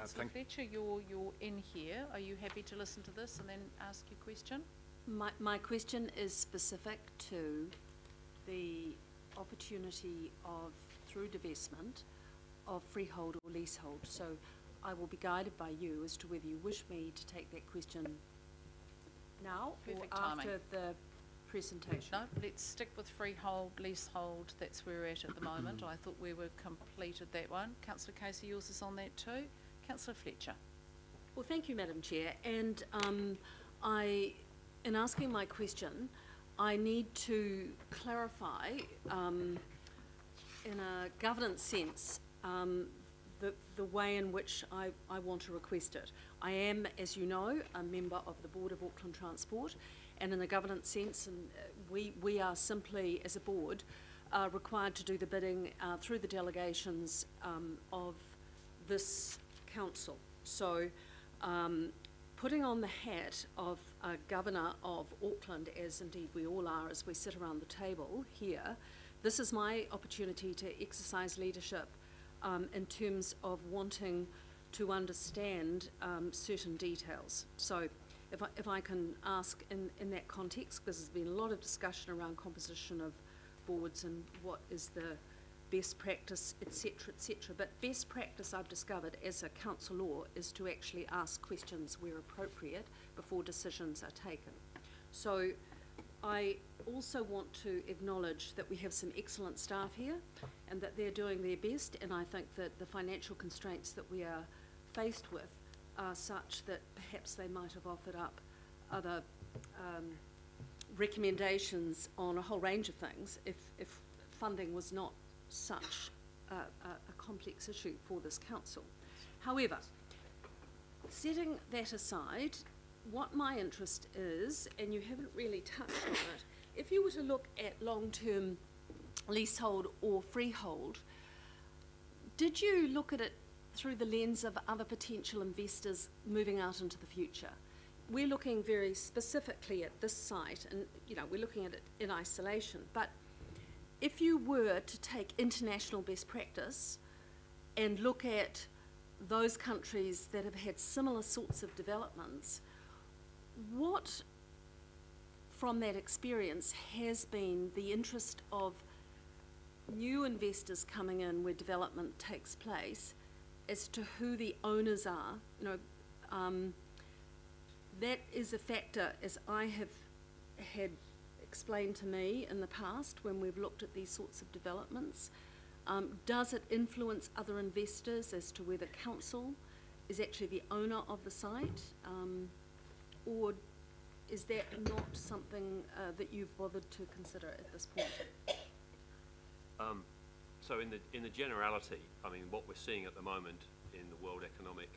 Councillor Fletcher, you're in here. Are you happy to listen to this and then ask your question? My question is specific to the opportunity of, through divestment, of freehold or leasehold. So I will be guided by you as to whether you wish me to take that question now or after the presentation. No, let's stick with freehold, leasehold. That's where we're at the moment. I thought we were completed that one. Councillor Casey, yours is on that too. Councillor Fletcher. Well, thank you, Madam Chair. And in asking my question, I need to clarify, in a governance sense, the way in which I want to request it. I am, as you know, a member of the Board of Auckland Transport, and in a governance sense, and we are simply, as a board, required to do the bidding through the delegations of this council. So putting on the hat of a governor of Auckland, as indeed we all are as we sit around the table here, this is my opportunity to exercise leadership in terms of wanting to understand certain details. So if I can ask in that context, because there's been a lot of discussion around composition of boards and what is the best practice, etc., etc. But best practice, I've discovered as a council law, is to actually ask questions where appropriate before decisions are taken. So I also want to acknowledge that we have some excellent staff here and that they're doing their best, and I think that the financial constraints that we are faced with are such that perhaps they might have offered up other recommendations on a whole range of things if funding was not such a complex issue for this council. However, setting that aside, what my interest is, and you haven't really touched on it, if you were to look at long-term leasehold or freehold, did you look at it through the lens of other potential investors moving out into the future? We're looking very specifically at this site, and we're looking at it in isolation, but if you were to take international best practice and look at those countries that have had similar sorts of developments, what from that experience has been the interest of new investors coming in where development takes place as to who the owners are? That is a factor, as I have had explained to me in the past when we've looked at these sorts of developments. Does it influence other investors as to whether council is actually the owner of the site, or is that not something that you've bothered to consider at this point? So in the generality, I mean, what we're seeing at the moment in the world economic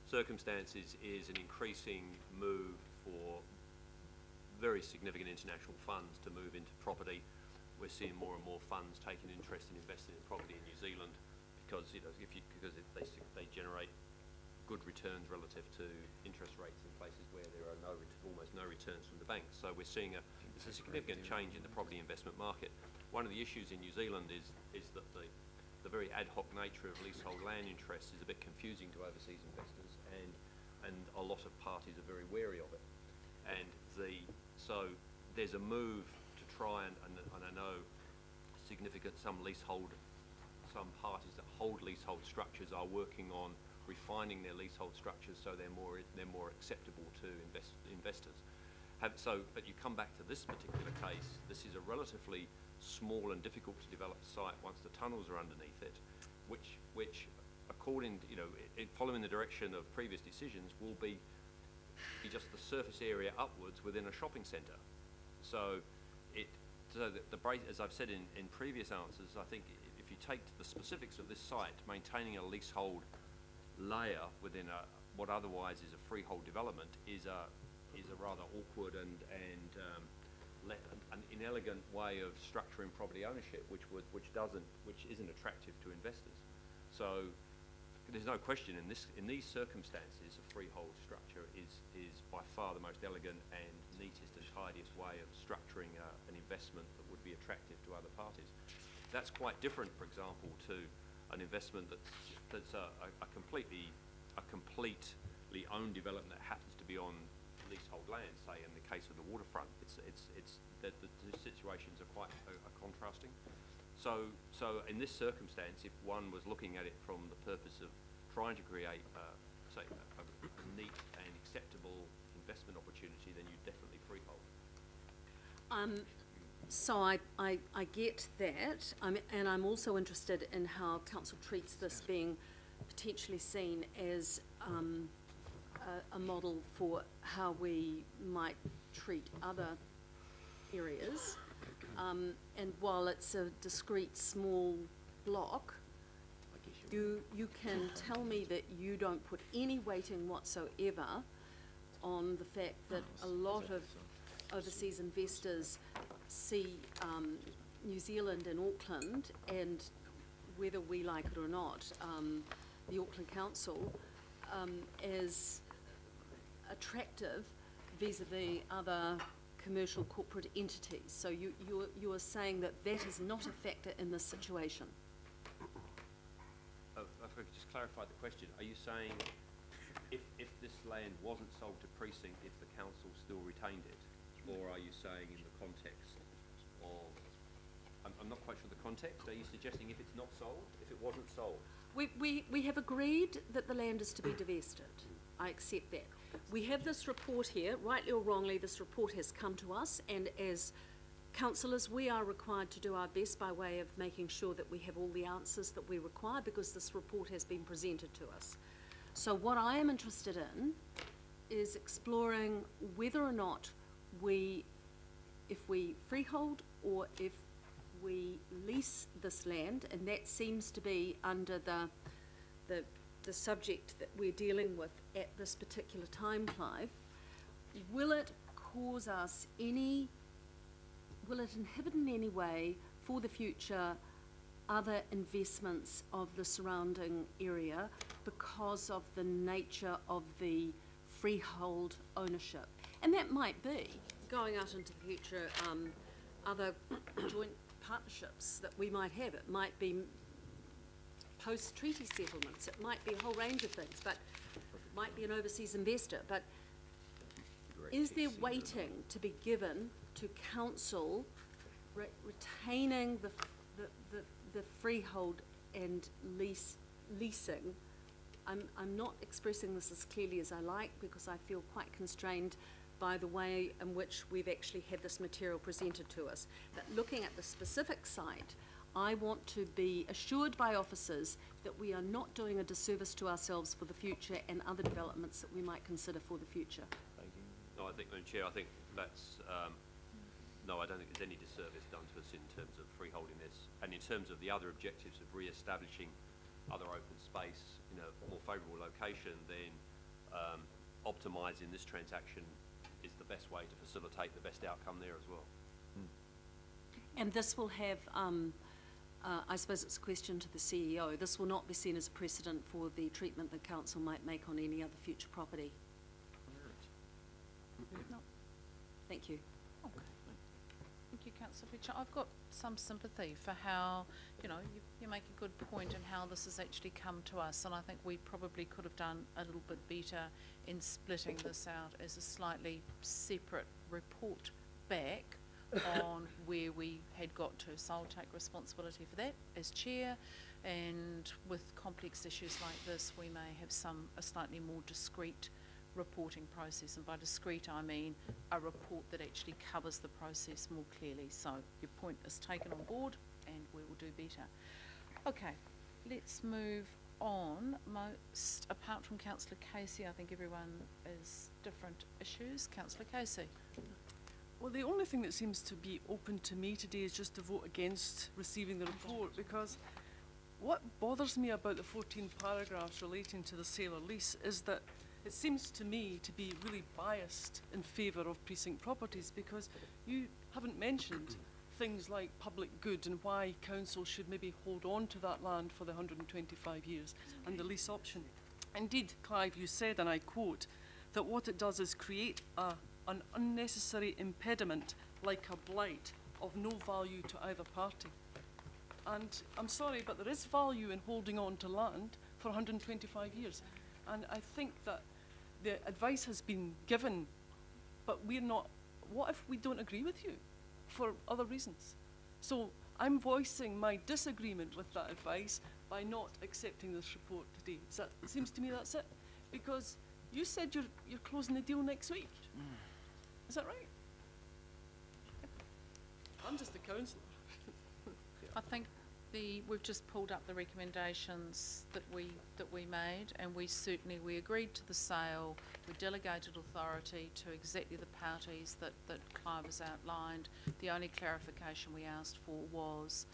circumstances is an increasing move for very significant international funds to move into property. We're seeing more and more funds taking interest in investing in property in New Zealand because they generate good returns relative to interest rates in places where there are almost no returns from the banks. So we're seeing there's a significant change in the property investment market. One of the issues in New Zealand is that the very ad hoc nature of leasehold land interests is a bit confusing to overseas investors, and a lot of parties are very wary of it. And so there's a move to try and I know some parties that hold leasehold structures are working on refining their leasehold structures so they're more acceptable to investors. But you come back to this particular case, this is a relatively small and difficult to develop site once the tunnels are underneath it, which according to, following the direction of previous decisions, will be just the surface area upwards within a shopping centre. So as I've said in previous answers, I think if you take the specifics of this site, maintaining a leasehold layer within what otherwise is a freehold development is a rather awkward and an inelegant way of structuring property ownership, which isn't attractive to investors. So there's no question in these circumstances, a freehold structure is by far the most elegant and neatest and tidiest way of structuring an investment that would be attractive to other parties. That's quite different, for example, to an investment that's a completely completely owned development that happens to be on leasehold land, say in the case of the waterfront. The situations are quite contrasting. So in this circumstance, if one was looking at it from the purpose of trying to create, say, a neat and acceptable investment opportunity, then you definitely freehold. So I get that, and I'm also interested in how council treats this being potentially seen as a model for how we might treat other areas. And while it's a discrete small block, you can tell me that you don't put any weighting whatsoever on the fact that a lot of overseas investors see New Zealand and Auckland, and whether we like it or not, the Auckland Council, as attractive vis-a-vis other commercial corporate entities. So you are saying that that is not a factor in this situation? If I could just clarify the question, are you saying if this land wasn't sold to precinct, if the council still retained it? Or are you saying in the context of, I'm not quite sure the context, are you suggesting if it's not sold, if it wasn't sold? We have agreed that the land is to be divested. I accept that. We have this report here, rightly or wrongly, this report has come to us, and as councillors, we are required to do our best by way of making sure that we have all the answers that we require, because this report has been presented to us. So what I am interested in is exploring whether or not if we freehold or if we lease this land, and that seems to be under the subject that we're dealing with at this particular time, Clive. Will it cause us will it inhibit in any way for the future other investments of the surrounding area because of the nature of the freehold ownership? And that might be, going out into the future, other joint partnerships that we might have. It might be post-treaty settlements. It might be a whole range of things, but it might be an overseas investor. But is there weighting to be given to council retaining the freehold and leasing? I'm not expressing this as clearly as I like, because I feel quite constrained by the way in which we've actually had this material presented to us. But looking at the specific site, I want to be assured by officers that we are not doing a disservice to ourselves for the future and other developments that we might consider for the future. Thank you. No, I think, Madam Chair, I think that's, no, I don't think there's any disservice done to us in terms of freeholding this. And in terms of the other objectives of re-establishing other open space in a more favourable location, then optimising this transaction is the best way to facilitate the best outcome there as well. And this will have, I suppose it's a question to the CEO, this will not be seen as a precedent for the treatment the council might make on any other future property? No. Thank you. Okay. Thank you, Councillor Fletcher. I've got some sympathy for how, you make a good point in how this has actually come to us, and I think we probably could have done a little bit better in splitting this out as a slightly separate report back on where we had got to. So I'll take responsibility for that as chair, and with complex issues like this, we may have a slightly more discreet reporting process, and by discreet I mean a report that actually covers the process more clearly. So your point is taken on board, and we will do better. Okay, let's move on. Apart from Councillor Casey, I think everyone is different issues. Councillor Casey. Well, the only thing that seems to be open to me today is just to vote against receiving the report, because what bothers me about the 14 paragraphs relating to the sale or lease is that it seems to me to be really biased in favour of precinct properties, because you haven't mentioned things like public good and why council should maybe hold on to that land for the 125 years and the lease option. Indeed, Clive, you said, and I quote, that what it does is create an unnecessary impediment, like a blight, of no value to either party. And I'm sorry, but there is value in holding on to land for 125 years. And I think that the advice has been given, but we're not, what if we don't agree with you for other reasons? So I'm voicing my disagreement with that advice by not accepting this report today. It seems to me that's it. Because you said you're closing the deal next week. Is that right? I'm just a councillor. I think we've just pulled up the recommendations that we made, and we agreed to the sale. We delegated authority to exactly the parties that Clive has outlined. The only clarification we asked for was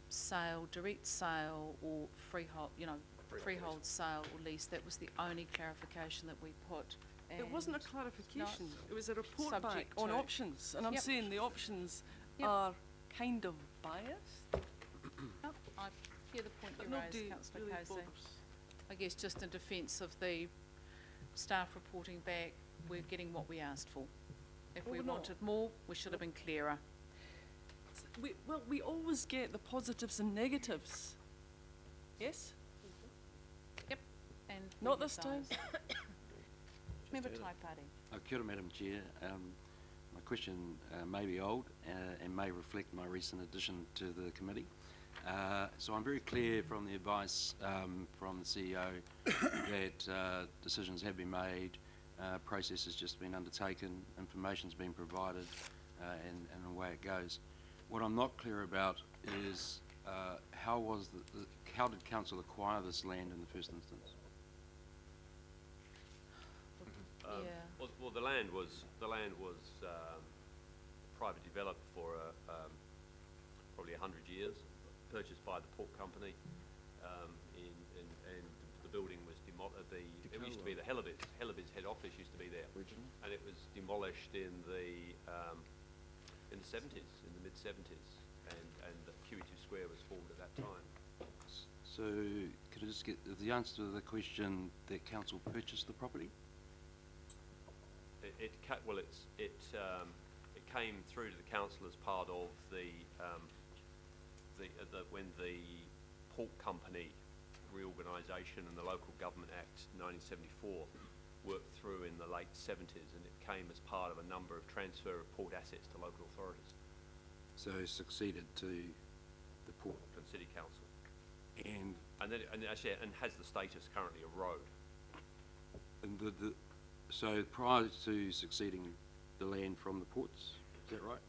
sale, direct sale, or freehold, freehold sale or lease. That was the only clarification that we put. It wasn't a clarification. No, it was a report back subject on to. options, and I'm Yep. saying the options Yep. are kind of biased, Oh, I hear the point but you nobody raised, Councillor really Casey. bothers. I guess just in defence of the staff reporting back, we're getting what we asked for. If Well, we we're not. wanted more, we should have been clearer. We always get the positives and negatives. Yes? And Not we this get time. those. Member Taipari. Kia ora, Madam Chair. My question may be old and may reflect my recent addition to the committee. So I'm very clear from the advice from the CEO that decisions have been made, process has just been undertaken, information's been provided, and away it goes. What I'm not clear about is how did council acquire this land in the first instance? Yeah. Well, the land was private developed for probably 100 years, purchased by the port company, and the building was demolished. It used to be the Hellebiz head office used to be there, and it was demolished in the 70s, in the mid 70s, and the QE2 Square was formed at that time. So could I just get the answer to the question that council purchased the property? It came through to the council as part of when the port company reorganisation and the Local Government Act 1974 worked through in the late 70s, and it came as part of a number of transfer of port assets to local authorities. So succeeded to the port. And City Council. And Actually has the status currently of road. so prior to succeeding the land from the ports, is that right?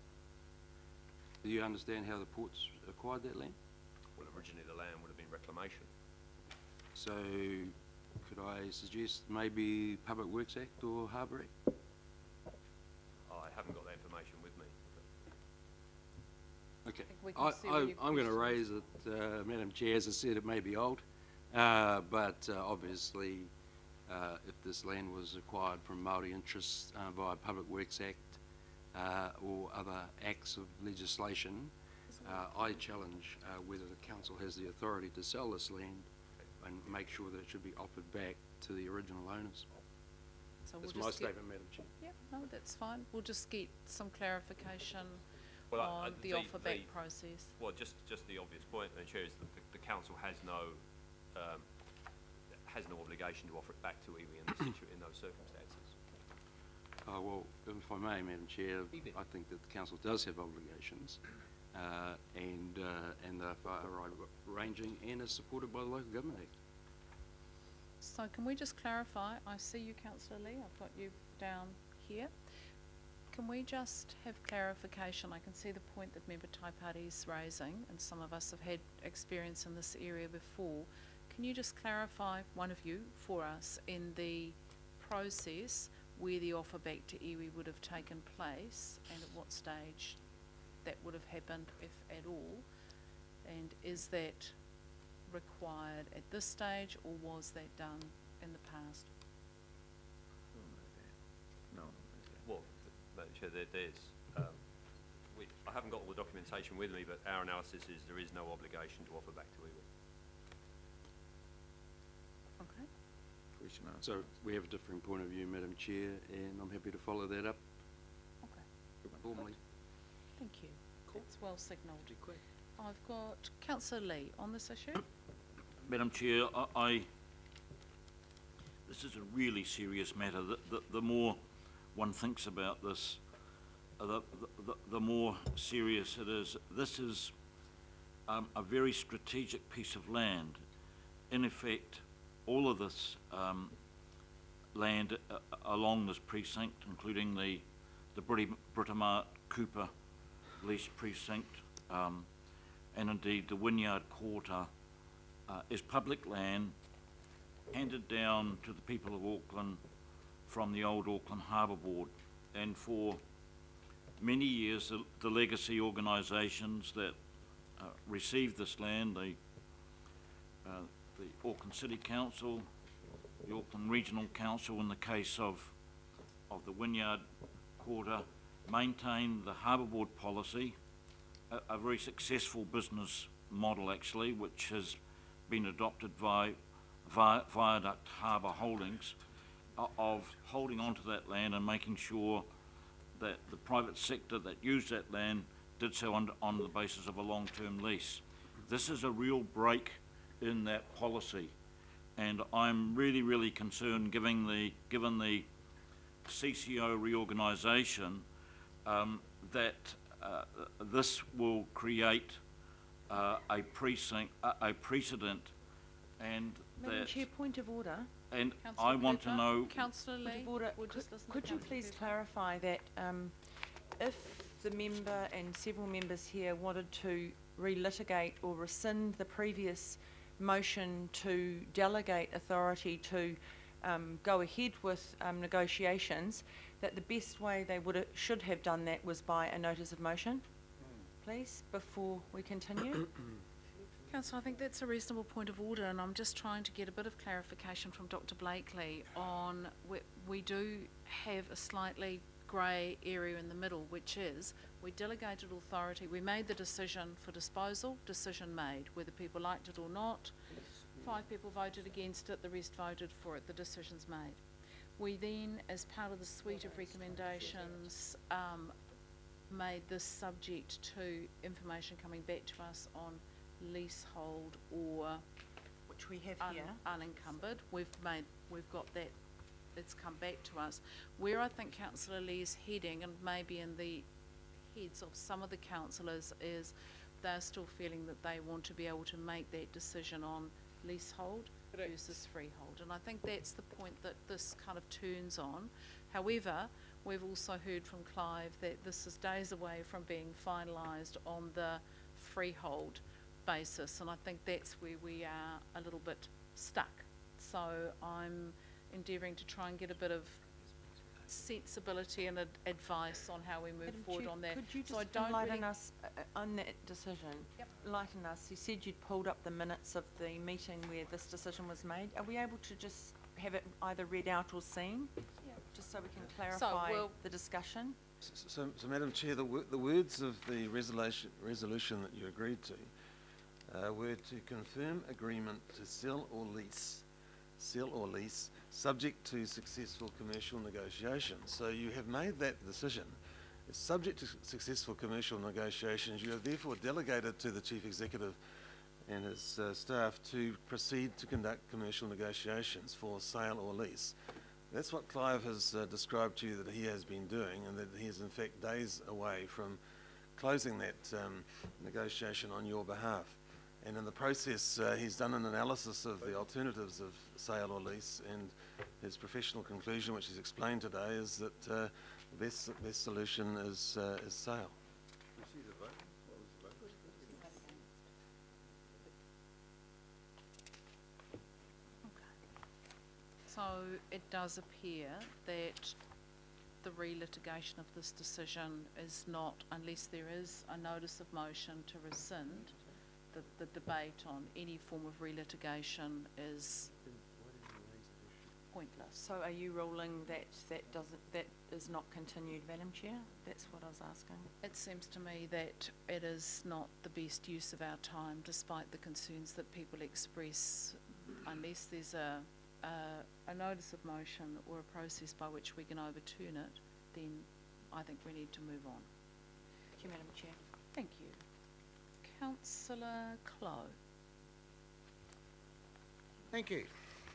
Do you understand how the ports acquired that land? Well, originally the land would have been reclamation. So could I suggest maybe Public Works Act or Harbour Act? I haven't got that information with me. Okay, think we can see where your I'm going to question raise it, Madam Chair. As I said, it may be old, but obviously if this land was acquired from Māori interests via Public Works Act or other acts of legislation, I challenge whether the council has the authority to sell this land and make sure that it should be offered back to the original owners. So That's we'll my just get, statement, Madam Chair. yeah, no, that's fine. We'll just get some clarification Well, on the offer back process. Well, just the obvious point, Madam Chair, is that the council has no obligation to offer it back to iwi in those circumstances. Well, if I may, Madam Chair, I think that the council does have obligations, and they're far ranging and are supported by the Local Government Act. So can we just clarify? I see you, Councillor Lee. I've got you down here. Can we just have clarification? I can see the point that Member Taipari is raising, and some of us have had experience in this area before. Can you just clarify, one of you, for us, in the process where the offer back to iwi would have taken place and at what stage that would have happened, if at all? And is that required at this stage, or was that done in the past? Well, Madam Chair, I haven't got all the documentation with me, but our analysis is there is no obligation to offer back to iwi. Okay. So we have a differing point of view, Madam Chair, and I'm happy to follow that up Okay. formally. Thank you. That's well signalled. I've got Councillor Lee on this issue. Madam Chair, I this is a really serious matter. The more one thinks about this, the more serious it is. This is a very strategic piece of land. In effect, all of this land along this precinct, including the Britomart Cooper lease precinct, and indeed the Wynyard Quarter, is public land handed down to the people of Auckland from the old Auckland Harbour Board. And for many years, the legacy organisations that received this land, the Auckland City Council, the Auckland Regional Council in the case of the Wynyard Quarter, maintained the Harbour Board policy, a very successful business model actually, which has been adopted by Viaduct Harbour Holdings, of holding on to that land and making sure that the private sector that used that land did so on the basis of a long-term lease. This is a real break in that policy, and I'm really concerned, given the CCO reorganisation, that this will create a precedent, and Madam that. Chair, point of order. And Councillor I want to Cooper, know. Councillor Point Lee, of order. we'll just listen to Could you Councillor please Cooper. clarify that if the member and several members here wanted to relitigate or rescind the previous motion to delegate authority to go ahead with negotiations, that the best way they should have done that was by a notice of motion, please, before we continue? Councillor, I think that's a reasonable point of order, and I'm just trying to get a bit of clarification from Dr. Blakely on we do have a slightly grey area in the middle, which is we delegated authority, we made the decision for disposal, decision made, whether people liked it or not. 5 people voted against it, the rest voted for it, the decision's made. We then, as part of the suite of recommendations, made this subject to information coming back to us on leasehold or Which we have here. unencumbered. We've got that, it's come back to us. Where I think Councillor Lee is heading, and maybe in the heads of some of the councillors, is they're still feeling that they want to be able to make that decision on leasehold versus freehold, and I think that's the point that this kind of turns on. However, we've also heard from Clive that this is days away from being finalised on the freehold basis, and I think that's where we are a little bit stuck. So I'm endeavouring to try and get a bit of sensibility and advice on how we move Madam forward Chair, on that. could you So just I don't enlighten really us on that decision? Yep. Enlighten us. You said you'd pulled up the minutes of the meeting where this decision was made. Are we able to just have it either read out or seen? Yeah. Just so we can clarify we'll- the discussion? So Madam Chair, the words of the resolution that you agreed to were to confirm agreement to sell or lease, subject to successful commercial negotiations. So you have made that decision. It's subject to successful commercial negotiations. You have therefore delegated to the Chief Executive and his staff to proceed to conduct commercial negotiations for sale or lease. That's what Clive has described to you that he has been doing, and that he is in fact days away from closing that negotiation on your behalf. And in the process, he's done an analysis of the alternatives of sale or lease, and his professional conclusion, which he's explained today, is that the best solution is sale. So it does appear that the relitigation of this decision is not, unless there is a notice of motion to rescind, the debate on any form of relitigation is pointless. So are you ruling that that is not continued, Madam Chair? That's what I was asking. It seems to me that it is not the best use of our time, despite the concerns that people express. Unless there's a notice of motion or a process by which we can overturn it, then I think we need to move on. Thank you, Madam Chair. Thank you. Councillor Clow. Thank you.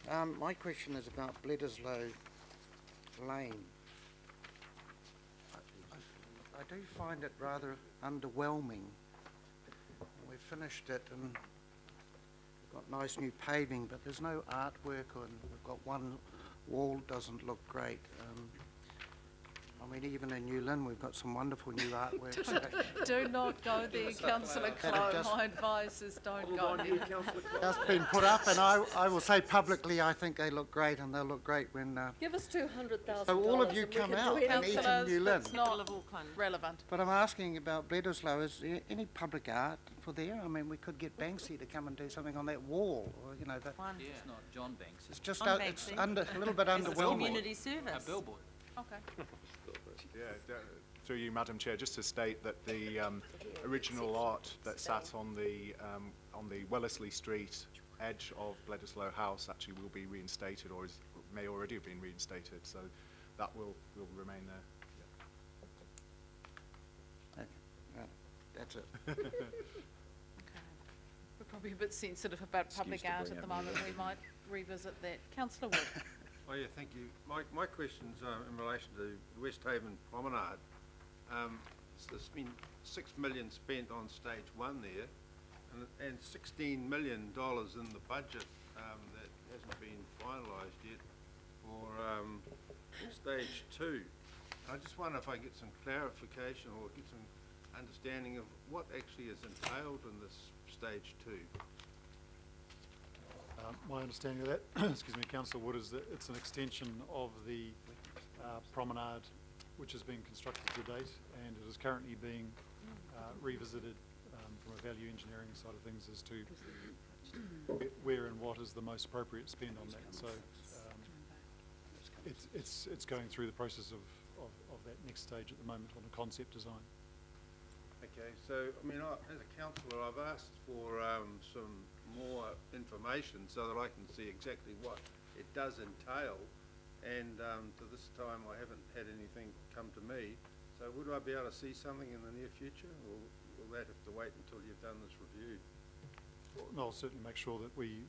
My question is about Bledisloe Lane. I do find it rather underwhelming. We've finished it and we've got nice new paving, but there's no artwork, and we've got one wall doesn't look great. I mean, even in New Lynn, we've got some wonderful new artworks. Do not go there, Councillor Clow. My advice is don't go there. That's been put up, and I will say publicly, I think they look great, and they'll look great when... Give us $200,000. So all of you come out and eat in New Lynn. That's not People of Auckland. relevant. But I'm asking about Bledisloe. Is there any public art for there? I mean, we could get Banksy to come and do something on that wall, or, you know, that... One. It's not John Banks. It's just, On it's Banksy. a little bit It's a underwhelming. community service. A billboard. Okay. Yeah, through you, Madam Chair, just to state that the original art that sat on the Wellesley Street edge of Bledisloe House actually will be reinstated, or may already have been reinstated, so that will remain there. Okay, that's it. Okay. We're probably a bit sensitive about public art at the moment. We might revisit that. Councillor Wood. Oh yeah, thank you. My question's in relation to the West Haven Promenade. There's been $6 million spent on stage 1 there, and $16 million in the budget that hasn't been finalised yet for stage 2. I just wonder if I get some clarification or get some understanding of what actually is entailed in this stage 2. My understanding of that, excuse me, Councillor Wood, is that it's an extension of the promenade which has been constructed to date, and it is currently being revisited from a value engineering side of things as to where and what is the most appropriate spend on that. So it's going through the process of that next stage at the moment on a concept design. Okay, so I mean, as a councillor, I've asked for some more information so that I can see exactly what it does entail, and to this time I haven't had anything come to me. So would I be able to see something in the near future, or will that have to wait until you've done this review? Well, no, I'll certainly make sure that we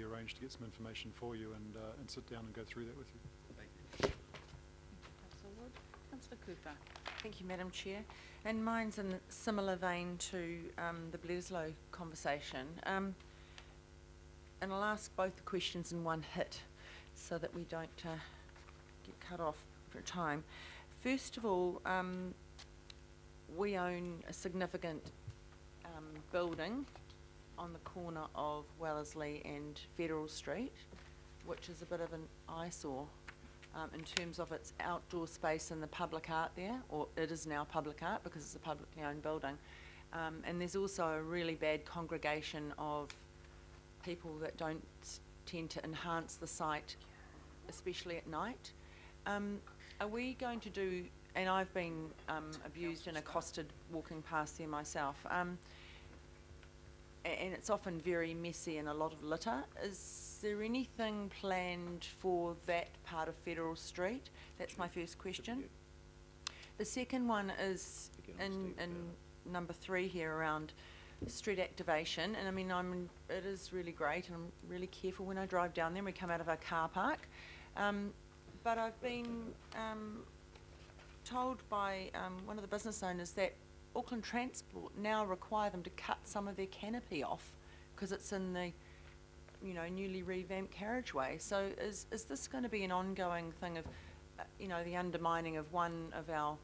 arrange to get some information for you and sit down and go through that with you. Thank you. Thank you, Councillor Wood. Councillor Cooper. Thank you, Madam Chair. And mine's in a similar vein to the Bledisloe conversation. And I'll ask both the questions in one hit so that we don't get cut off for time. First of all, we own a significant building on the corner of Wellesley and Federal Street, which is a bit of an eyesore in terms of its outdoor space and the public art there, or it is now public art because it's a publicly owned building. And there's also a really bad congregation of people that don't tend to enhance the site, especially at night. Are we going to do, and I've been abused and accosted walking past there myself, and it's often very messy and a lot of litter. Is there anything planned for that part of Federal Street? That's my first question. The second one is in number 3 here around street activation, and I mean, it is really great, and I'm really careful when I drive down there and we come out of our car park. But I've been told by one of the business owners that Auckland Transport now require them to cut some of their canopy off because it's in the, you know, newly revamped carriageway. So is this going to be an ongoing thing of, you know, the undermining of one of our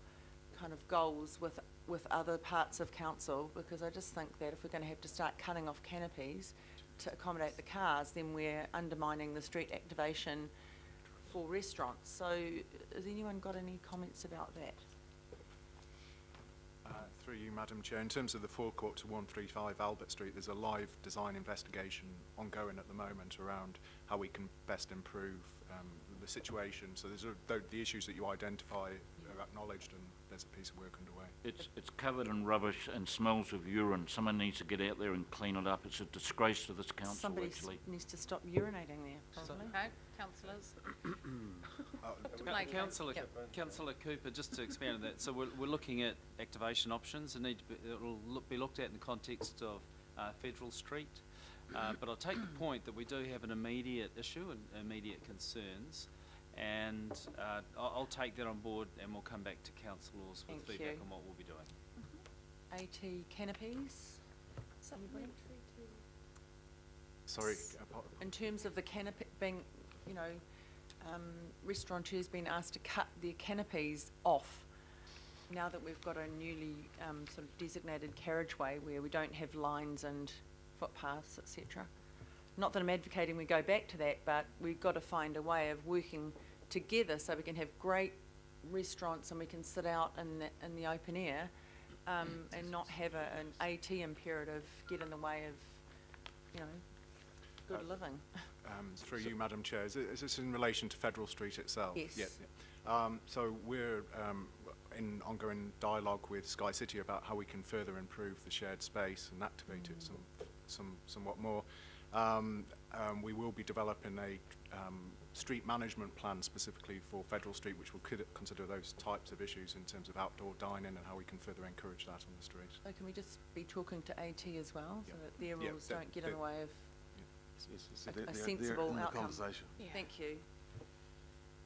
kind of goals with other parts of council? Because I just think that if we're going to have to start cutting off canopies to accommodate the cars, then we're undermining the street activation for restaurants. So has anyone got any comments about that? Through you, Madam Chair, in terms of the forecourt to 135 Albert Street, there's a live design investigation ongoing at the moment around how we can best improve the situation. So the issues that you identify are acknowledged, and there's a piece of work underway. It's covered in rubbish and smells of urine. Someone needs to get out there and clean it up. It's a disgrace to this council, Somebody actually. Needs to stop urinating there, probably. Okay, councillors. Councillor Cooper, just to expand on that, so we're looking at activation options that need to be, it'll be looked at in the context of Federal Street. But I'll take the point that we do have an immediate issue and immediate concerns, and I'll take that on board, and we'll come back to councillors with Thank feedback you. on what we'll be doing. AT canopies? Anybody? Sorry, In terms of the canopy being, you know, restaurateurs being asked to cut their canopies off now that we've got a newly sort of designated carriageway where we don't have lines and footpaths, etc. Not that I'm advocating we go back to that, but we've got to find a way of working together so we can have great restaurants and we can sit out in the open air and not have an AT imperative get in the way of, you know, good living. through you, Madam Chair, is this in relation to Federal Street itself? Yes. Yeah. So we're in ongoing dialogue with Sky City about how we can further improve the shared space and activate it somewhat more. We will be developing a street management plan specifically for Federal Street, which will consider those types of issues in terms of outdoor dining and how we can further encourage that on the street. So can we just be talking to AT as well, so that their Yeah, rules don't get in the way of Yes, a they're sensible in the outcome? conversation. Yeah. Thank you.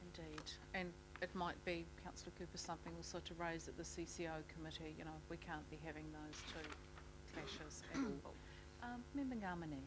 Indeed, and it might be, Councillor Cooper, something also to raise at the CCO committee, you know, we can't be having those two clashes at all. Member Ngamane.